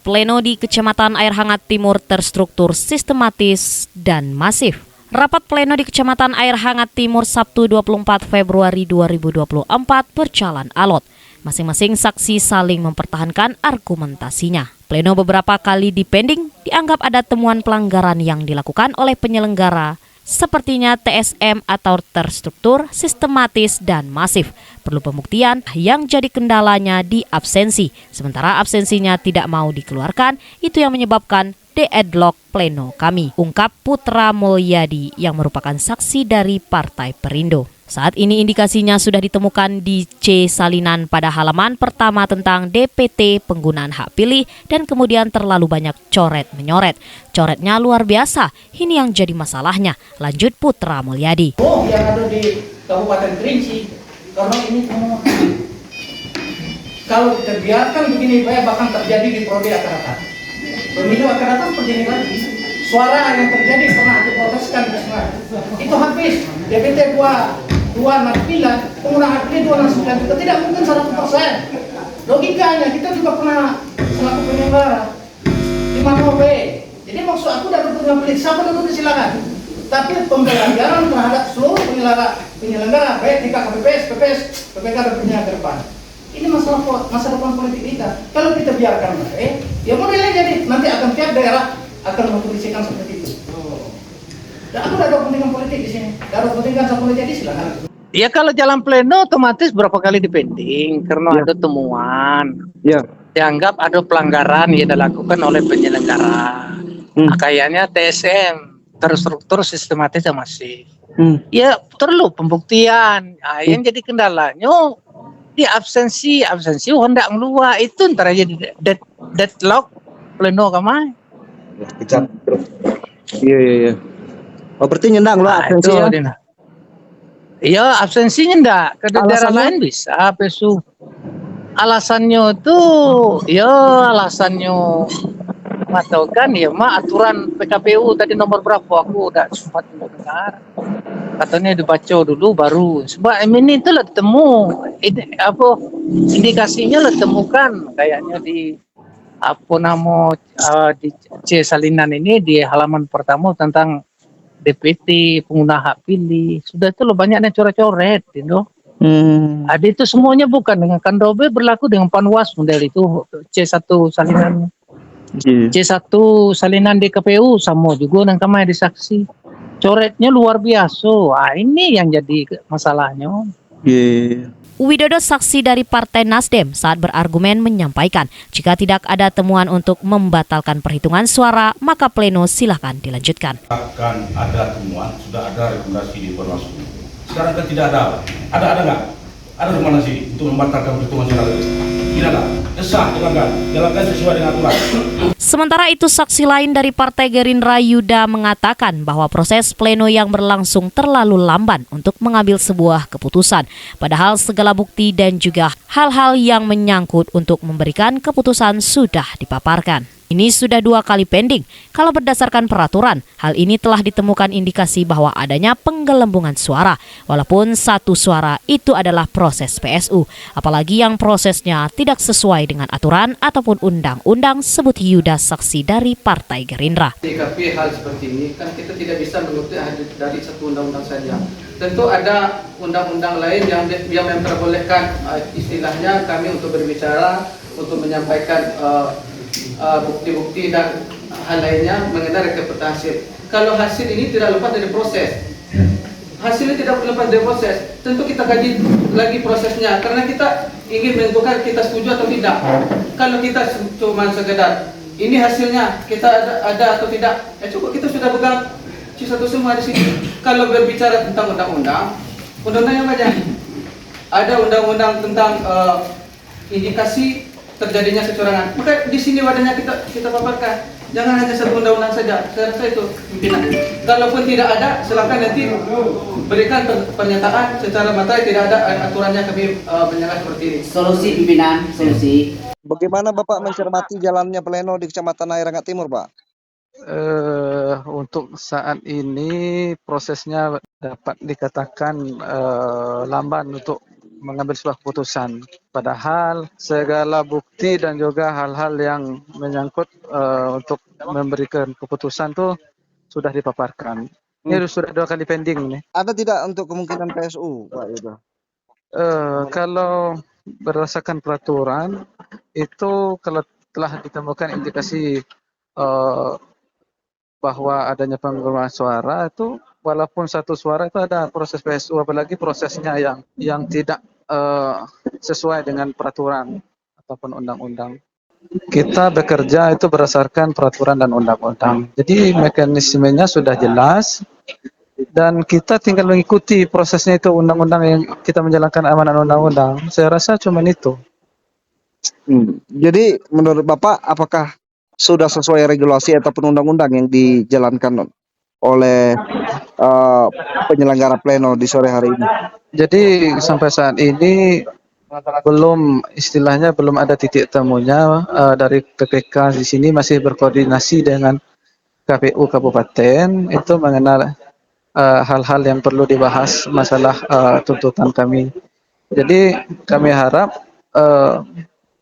pleno di Kecamatan Air Hangat Timur terstruktur sistematis dan masif. Rapat pleno di Kecamatan Air Hangat Timur Sabtu 24 Februari 2024 berjalan alot. Masing-masing saksi saling mempertahankan argumentasinya. Pleno beberapa kali dipending dianggap ada temuan pelanggaran yang dilakukan oleh penyelenggara, sepertinya TSM atau terstruktur, sistematis, dan masif. Perlu pembuktian yang jadi kendalanya di absensi. Sementara absensinya tidak mau dikeluarkan, itu yang menyebabkan deadlock pleno kami, ungkap Putra Mulyadi yang merupakan saksi dari Partai Perindo. Saat ini indikasinya sudah ditemukan di C salinan pada halaman pertama tentang DPT penggunaan hak pilih dan kemudian terlalu banyak coret-menyoret. Coretnya luar biasa, ini yang jadi masalahnya. Lanjut Putra Mulyadi. Yang ada di Kabupaten Kerinci, karena ini semua kalau terbiarkan begini bahkan terjadi di prodi akan datang. Pemilu akan datang begini lagi. Suara yang terjadi pernah diproteskan itu habis. DPT 2 Nakpila, penggunaan hak pilih 269 juta, tidak mungkin 100%. Logikanya kita juga pernah selaku penyelenggara 5B. Jadi maksud aku dapat penyelenggara siapa dulu silakan. Tapi pembelajaran terhadap seluruh penyelenggara baik tingkat KPPS, PPS, PPK dan penyelenggara ke depan. Ini masa depan politik kita. Kalau kita biarkan ya modelnya jadi nanti akan tiap daerah akan mempublisikan seperti itu. Dan aku tidak ada kepentingan politik di sini. Tidak ada kepentingan sama politik di silakan. Ya kalau jalan pleno otomatis berapa kali dipending karena ada temuan. Dianggap ada pelanggaran yang dilakukan oleh penyelenggara. Kayaknya TSM terstruktur sistematis dan masif. Ya perlu pembuktian. Yang jadi kendalanya di absensi hendak keluar itu ntar aja deadlock pleno kamai. Iya. Oh berarti nyendang lo absensi ya? Iya absensinya enggak, ke daerah lain bisa pesu. Alasannya tuh, alasannya atau kan aturan PKPU tadi nomor berapa aku udah sempat mendengar. Katanya dibaca dulu baru. Sebab ini itu lah temu indikasinya lah temukan kayaknya di di C salinan ini di halaman pertama tentang DPT pengguna hak pilih. Sudah itu loh banyaknya coret-coret gitu. Ada itu semuanya bukan dengan Kandobe berlaku dengan Panwas model itu C1 salinannya. C1 salinan di KPU sama juga dengan kamar disaksi. Coretnya luar biasa. Ini yang jadi masalahnya. Widodo saksi dari Partai Nasdem saat berargumen menyampaikan jika tidak ada temuan untuk membatalkan perhitungan suara maka pleno silakan dilanjutkan. Akan ada temuan, sudah ada rekomendasi di Bawaslu. Sekarang kan tidak ada. Ada nggak? Ada rekomendasi untuk membatalkan perhitungan suara? Tidak ada. Desah, jalankan sesuai dengan aturan. Sementara itu saksi lain dari Partai Gerindra Yuda mengatakan bahwa proses pleno yang berlangsung terlalu lamban untuk mengambil sebuah keputusan. Padahal segala bukti dan juga hal-hal yang menyangkut untuk memberikan keputusan sudah dipaparkan. Ini sudah 2 kali pending. Kalau berdasarkan peraturan, hal ini telah ditemukan indikasi bahwa adanya penggelembungan suara. Walaupun satu suara itu adalah proses PSU. Apalagi yang prosesnya tidak sesuai dengan aturan ataupun undang-undang, sebut Yuda saksi dari Partai Gerindra. Tapi hal seperti ini kan kita tidak bisa menuntut dari satu undang-undang saja. Tentu ada undang-undang lain yang memperbolehkan istilahnya kami untuk berbicara, untuk menyampaikan bukti-bukti dan hal lainnya mengenai rekapitulasi hasil. Kalau hasil ini tidak lepas dari proses, hasilnya tidak lepas dari proses, tentu kita kaji lagi prosesnya karena kita ingin menentukan kita setuju atau tidak. Kalau kita cuma sekedar ini hasilnya kita ada atau tidak, cukup kita sudah pegang C1 semua di sini. Kalau berbicara tentang undang-undang yang banyak, ada undang-undang tentang indikasi terjadinya kecurangan. Maka di sini wadahnya kita paparkan. Jangan hanya satu undang-undang saja. Saya rasa itu pimpinan. Kalaupun tidak ada, silakan nanti berikan pernyataan secara materi tidak ada aturannya kami menyangka seperti ini. Solusi pimpinan, solusi. Bagaimana Bapak mencermati jalannya pleno di Kecamatan Air Hangat Timur, Pak? Untuk saat ini prosesnya dapat dikatakan lamban untuk mengambil sebuah keputusan. Padahal segala bukti dan juga hal-hal yang menyangkut untuk memberikan keputusan tuh sudah dipaparkan. Ini sudah 2 kali pending ini. Ada tidak untuk kemungkinan PSU, Pak Yuda? Kalau berdasarkan peraturan itu kalau telah ditemukan indikasi bahwa adanya penggelembungan suara itu walaupun satu suara itu ada proses PSU, apalagi prosesnya yang tidak sesuai dengan peraturan ataupun undang-undang. Kita bekerja itu berdasarkan peraturan dan undang-undang. Jadi mekanismenya sudah jelas dan kita tinggal mengikuti prosesnya itu undang-undang yang kita menjalankan amanat undang-undang. Saya rasa cuma itu. Jadi menurut Bapak apakah sudah sesuai regulasi ataupun undang-undang yang dijalankan oleh penyelenggara pleno di sore hari ini? Jadi sampai saat ini belum ada titik temunya dari PPK di sini masih berkoordinasi dengan KPU Kabupaten itu mengenal hal-hal yang perlu dibahas masalah tuntutan kami. Jadi kami harap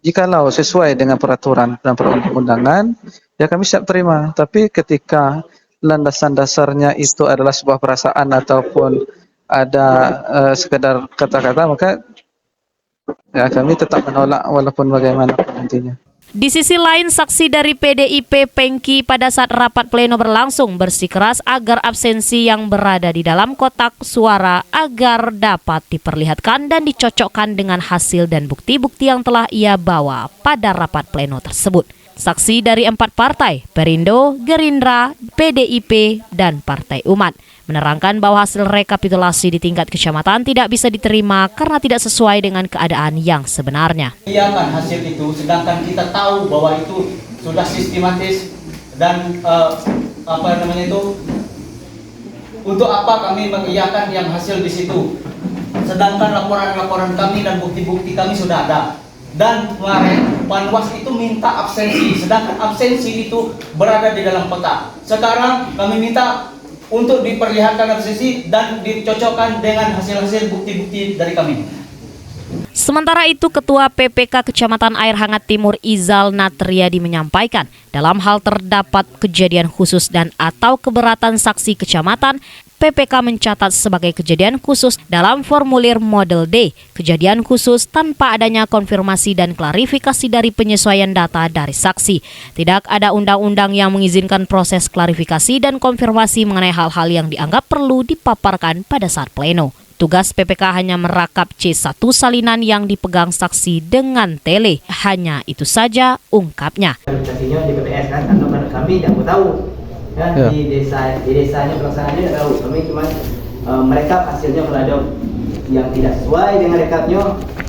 jikalau sesuai dengan peraturan dan perundang-undangan ya kami siap terima. Tapi ketika landasan dasarnya itu adalah sebuah perasaan ataupun ada sekedar kata-kata maka ya kami tetap menolak walaupun bagaimanapun nantinya. Di sisi lain, saksi dari PDIP Pengki pada saat rapat pleno berlangsung bersikeras agar absensi yang berada di dalam kotak suara agar dapat diperlihatkan dan dicocokkan dengan hasil dan bukti-bukti yang telah ia bawa pada rapat pleno tersebut. Saksi dari 4 partai, Perindo, Gerindra, PDIP, dan Partai Umat, menerangkan bahwa hasil rekapitulasi di tingkat kecamatan tidak bisa diterima karena tidak sesuai dengan keadaan yang sebenarnya. Iakan hasil itu, sedangkan kita tahu bahwa itu sudah sistematis dan untuk apa kami mengiyakan yang hasil di situ, sedangkan laporan-laporan kami dan bukti-bukti kami sudah ada. Dan kemarin Panwas itu minta absensi, sedangkan absensi itu berada di dalam kotak. Sekarang kami minta untuk diperlihatkan absensi dan dicocokkan dengan hasil-hasil bukti-bukti dari kami. Sementara itu, Ketua PPK Kecamatan Air Hangat Timur Izal Natriadi menyampaikan, dalam hal terdapat kejadian khusus dan atau keberatan saksi kecamatan, PPK mencatat sebagai kejadian khusus dalam formulir Model D, kejadian khusus tanpa adanya konfirmasi dan klarifikasi dari penyesuaian data dari saksi. Tidak ada undang-undang yang mengizinkan proses klarifikasi dan konfirmasi mengenai hal-hal yang dianggap perlu dipaparkan pada saat pleno. Tugas PPK hanya merakap C1 salinan yang dipegang saksi dengan tele. Hanya itu saja ungkapnya. Klarifikasinya di PPS kan, karena kami tidak tahu. Ya. Di desanya pelaksanaannya tidak tahu. Kami cuma merekap hasilnya kalau ada yang tidak sesuai dengan rekapnya,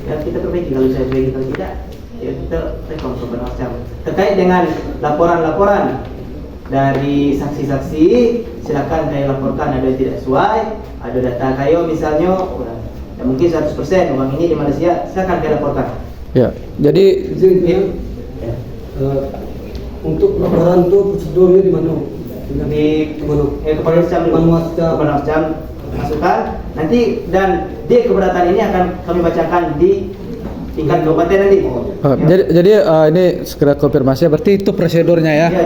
ya kita perbaiki. Kalau saya perbaiki, kalau tidak, ya kita rekam macam. Terkait dengan laporan-laporan dari saksi-saksi, silakan saya laporkan ada yang tidak sesuai, ada data kayo misalnya, ya mungkin 100% uang ini di Malaysia, silakan saya laporkan. Ya, jadi untuk laporan itu prosedurnya di mana? Di kepada Cam masukan nanti, dan di keberatan ini akan kami bacakan di tingkat kabupaten nanti. Jadi ini segera konfirmasi, berarti itu prosedurnya ya? Ya,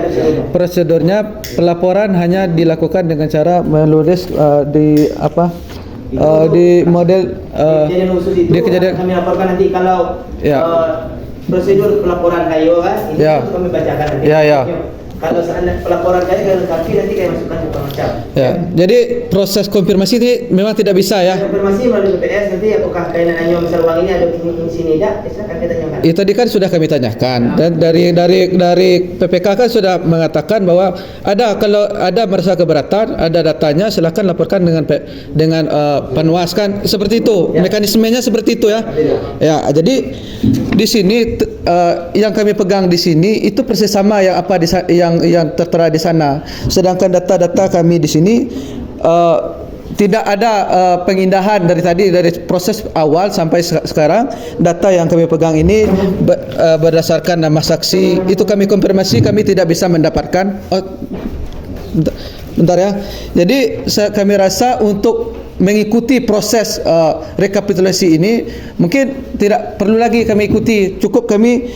prosedurnya pelaporan hanya dilakukan dengan cara menulis di model kejadian khusus itu di kejadian kami laporkan nanti kalau ya. Prosedur pelaporan kayo kan ini Ya. kami bacakan nanti. Ya. Kalau seandainya pelaporan kayo lengkapi nanti kayak masukkan ke pengacam. Ya. Jadi proses konfirmasi ini memang tidak bisa ya? Konfirmasi melalui BPS nanti apakah kaitannya misal uang ini ada di sini tidak, silakan kita tanyakan. Itu tadi kan sudah kami tanyakan, dan dari PPK kan sudah mengatakan bahwa kalau ada merasa keberatan, ada datanya, silakan laporkan dengan Panwas kan, seperti itu. Ya. Mekanismenya seperti itu ya. Ya, jadi di sini yang kami pegang di sini itu persis sama yang tertera di sana. Sedangkan data-data kami di sini tidak ada pengindahan dari proses awal sampai sekarang. Data yang kami pegang ini berdasarkan nama saksi, itu kami konfirmasi, kami tidak bisa mendapatkan. Bentar ya. Jadi kami rasa untuk mengikuti proses rekapitulasi ini, mungkin tidak perlu lagi kami ikuti, cukup kami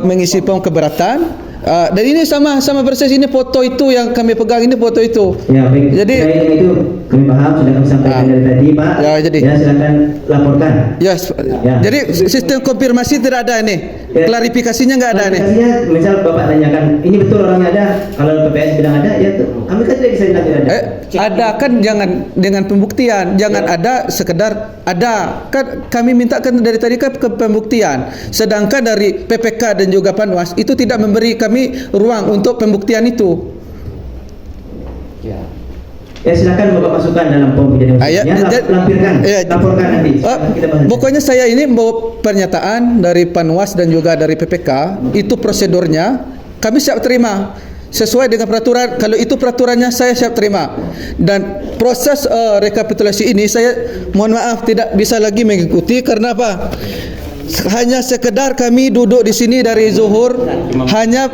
mengisi form keberatan. Dan ini sama proses ini, foto itu yang kami pegang ini, foto itu. Ya, baik. Jadi itu kami paham, sudah kami sampaikan dari tadi, Pak. Ya, jadi silakan laporkan. Yes. Ya. Jadi sistem konfirmasi tidak ada ini. Ya. Klarifikasinya nggak ada nih. Klarifikasinya, misal Bapak tanyakan, ini betul orangnya ada. Kalau PPS bilang ada, ya kami kan tidak bisa bilang tidak ada. Ada kan, jangan dengan pembuktian, jangan ada sekedar ada. Kan kami mintakan dari tadi kan ke pembuktian. Sedangkan dari PPK dan juga Panwas itu tidak memberi kami ruang untuk pembuktian itu. Ya, silakan Bapak masukkan dalam form lampirkan, laporkan nanti. Pokoknya saya ini membawa pernyataan dari Panwas dan juga dari PPK, itu prosedurnya kami siap terima sesuai dengan peraturan. Kalau itu peraturannya, saya siap terima. Dan proses rekapitulasi ini saya mohon maaf tidak bisa lagi mengikuti. Karena apa? Hanya sekedar kami duduk di sini dari zuhur, hanya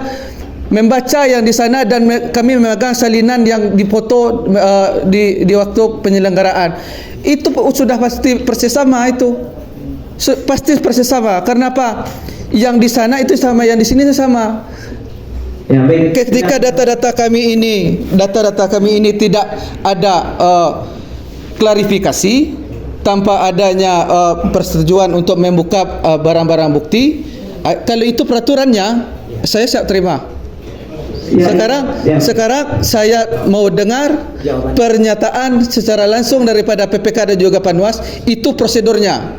membaca yang di sana, dan kami memegang salinan yang difoto di waktu penyelenggaraan. Itu sudah pasti persis sama itu. Pasti persis sama. Karena apa? Yang di sana itu sama, yang di sini sama. Ya, baik. Ketika data-data kami ini tidak ada klarifikasi, tanpa adanya persetujuan untuk membuka barang-barang bukti, kalau itu peraturannya, saya siap terima. Sekarang saya mau dengar pernyataan secara langsung daripada PPK dan juga Panwas, itu prosedurnya.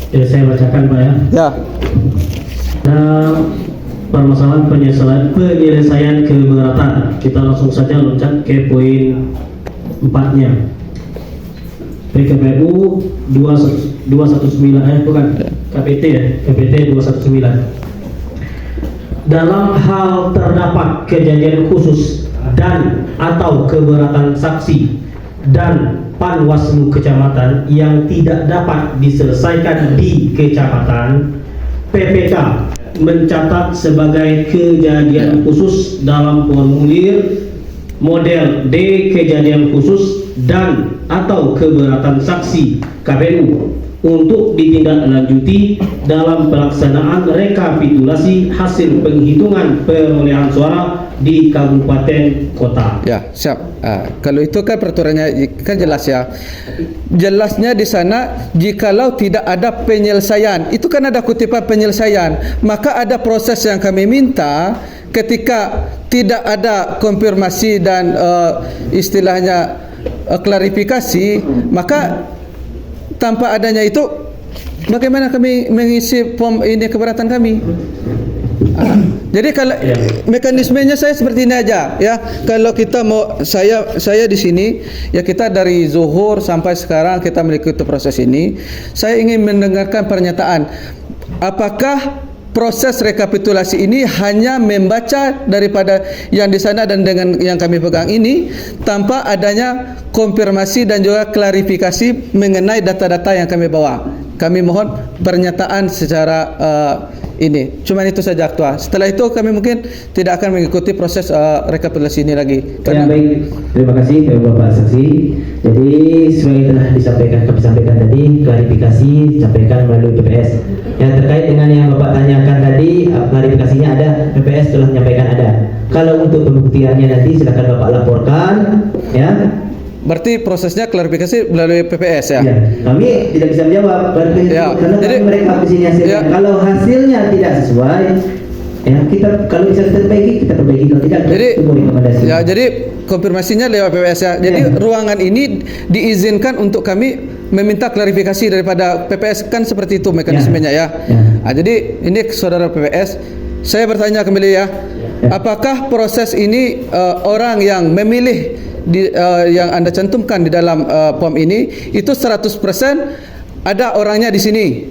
Ya, saya bacakan Pak ya. Ya. Permasalahan penyelesaian keberatan. Kita langsung saja loncat ke poin 4-nya. PKPU 219 bukan KPT ya, KPT 219. Dalam hal terdapat kejadian khusus dan atau keberatan saksi dan Panwaslu kecamatan yang tidak dapat diselesaikan di kecamatan, PPK mencatat sebagai kejadian khusus dalam formulir model D kejadian khusus dan atau keberatan saksi KPU untuk ditindaklanjuti dalam pelaksanaan rekapitulasi hasil penghitungan perolehan suara di kabupaten kota. Ya, siap. Kalau itu kan peraturannya kan jelas ya. Jelasnya di sana, jikalau tidak ada penyelesaian, itu kan ada kutipan penyelesaian, maka ada proses yang kami minta. Ketika tidak ada konfirmasi dan istilahnya klarifikasi, maka tanpa adanya itu, bagaimana kami mengisi form ini keberatan kami? Jadi kalau mekanismenya saya seperti ini aja ya. Kalau kita mau saya di sini ya, kita dari zuhur sampai sekarang kita mengikuti proses ini. Saya ingin mendengarkan pernyataan, apakah proses rekapitulasi ini hanya membaca daripada yang di sana dan dengan yang kami pegang ini, tanpa adanya konfirmasi dan juga klarifikasi mengenai data-data yang kami bawa. Kami mohon pernyataan secara ini. Cuma itu saja, Ketua. Setelah itu kami mungkin tidak akan mengikuti proses rekapitulasi ini lagi. Ya, baik. Terima kasih kepada Bapak Saksi. Jadi sesuai telah kami sampaikan tadi, klarifikasi disampaikan melalui PPS. Yang terkait dengan yang Bapak tanyakan tadi, klarifikasinya ada, PPS telah menyampaikan ada. Kalau untuk pembuktiannya nanti silakan Bapak laporkan, ya. Berarti prosesnya klarifikasi melalui PPS ya? Ya, kami tidak bisa menjawab ya, karena jadi, mereka di sini hasilnya. Ya. Kalau hasilnya tidak sesuai, ya kita kalau bisa kita perbaiki. Kalau tidak, jadi rekomendasi. Ya, jadi konfirmasinya lewat PPS ya. Jadi ruangan ini diizinkan untuk kami meminta klarifikasi daripada PPS, kan seperti itu mekanismenya ya. Jadi ini saudara PPS, saya bertanya kembali ya. Apakah proses ini orang yang memilih yang Anda cantumkan di dalam form ini itu 100% ada orangnya di sini?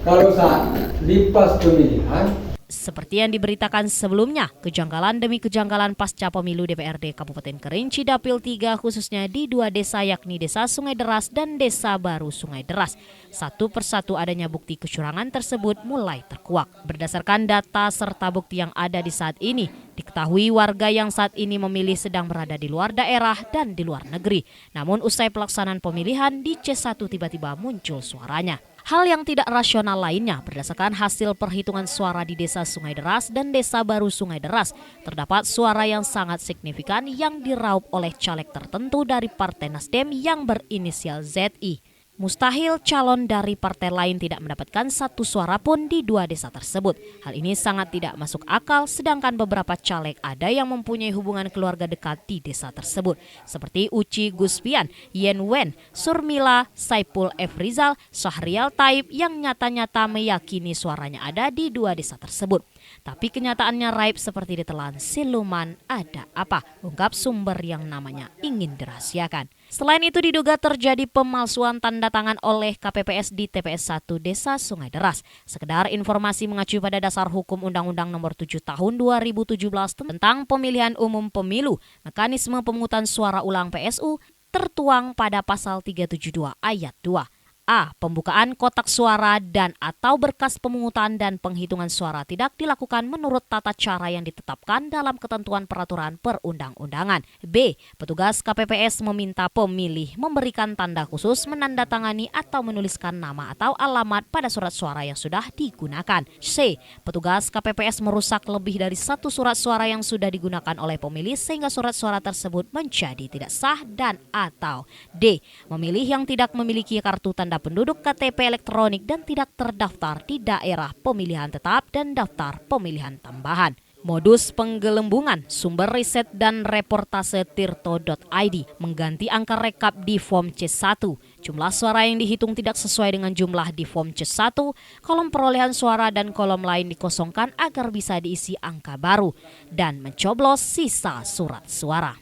Kalau saat di pas pemilihan Seperti yang diberitakan sebelumnya, kejanggalan demi kejanggalan pasca pemilu DPRD Kabupaten Kerinci Dapil 3 khususnya di 2 desa yakni Desa Sungai Deras dan Desa Baru Sungai Deras. Satu persatu adanya bukti kecurangan tersebut mulai terkuak. Berdasarkan data serta bukti yang ada di saat ini, diketahui warga yang saat ini memilih sedang berada di luar daerah dan di luar negeri. Namun usai pelaksanaan pemilihan di C1 tiba-tiba muncul suaranya. Hal yang tidak rasional lainnya, berdasarkan hasil perhitungan suara di Desa Sungai Deras dan Desa Baru Sungai Deras, terdapat suara yang sangat signifikan yang diraup oleh caleg tertentu dari Partai Nasdem yang berinisial ZI. Mustahil calon dari partai lain tidak mendapatkan satu suara pun di 2 desa tersebut. Hal ini sangat tidak masuk akal, sedangkan beberapa caleg ada yang mempunyai hubungan keluarga dekat di desa tersebut. Seperti Uci Guspian, Yen Wen, Surmila, Saipul F. Rizal, Syahrial Taib yang nyata-nyata meyakini suaranya ada di 2 desa tersebut. Tapi kenyataannya raib seperti ditelan siluman ada apa, ungkap sumber yang namanya ingin dirahasiakan. Selain itu diduga terjadi pemalsuan tanda tangan oleh KPPS di TPS 1 Desa Sungai Deras. Sekedar informasi mengacu pada dasar hukum Undang-Undang Nomor 7 Tahun 2017 tentang Pemilihan Umum Pemilu, mekanisme pemungutan suara ulang PSU tertuang pada pasal 372 ayat 2. A. Pembukaan kotak suara dan atau berkas pemungutan dan penghitungan suara tidak dilakukan menurut tata cara yang ditetapkan dalam ketentuan peraturan perundang-undangan. B. Petugas KPPS meminta pemilih memberikan tanda khusus menandatangani atau menuliskan nama atau alamat pada surat suara yang sudah digunakan. C. Petugas KPPS merusak lebih dari 1 surat suara yang sudah digunakan oleh pemilih sehingga surat suara tersebut menjadi tidak sah dan atau D. Memilih yang tidak memiliki kartu tanda penduduk KTP elektronik dan tidak terdaftar di daerah pemilihan tetap dan daftar pemilihan tambahan. Modus penggelembungan, sumber riset dan reportase tirto.id mengganti angka rekap di form C1. Jumlah suara yang dihitung tidak sesuai dengan jumlah di form C1, kolom perolehan suara dan kolom lain dikosongkan agar bisa diisi angka baru dan mencoblos sisa surat suara.